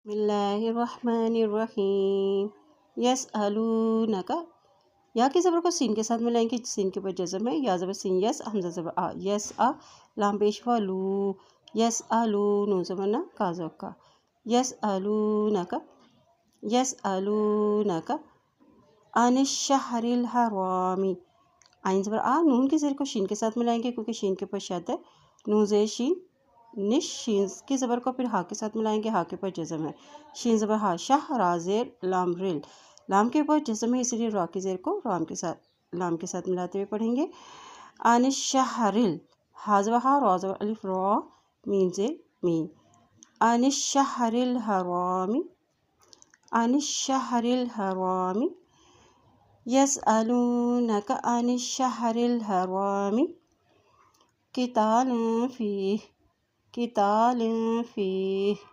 بسم اللہ الرحمن الرحیم یسألونک، یا کی زبر کو سین کے ساتھ ملائیں گے، سین کے اوپر جزم ہے، یا زبر سین یس، حمزہ زبر آ، یس آ، لام پیش ہوا لو، یسألو، نون زبر نا، کاز کا، یسألونک، یسألونک عن الشہر الحرامی، عین زبر آ، نون کے زیر کو شین کے ساتھ ملائیں گے کیونکہ شین کے اوپر شد ہے، نون زیر شین نش، شین کی زبر کو پھر ہا کے ساتھ ملائیں گے، ہا کے اوپر جزم ہے، شین زبر ہا، شاہ، را زیر لام ریل، لام کے اوپر جزم ہے اس لیے را کی زیر کو لام کے ساتھ ملاتے ہوئے پڑھیں گے، عن الشہرل، ہا زبر ہا، را زبر الف، را، میم زیر میم، عن الشہر الحرامی، عن الشہر الحرامی، یسألونک عن الشہر الحرامی، قتال فیہ، قتال فیہ۔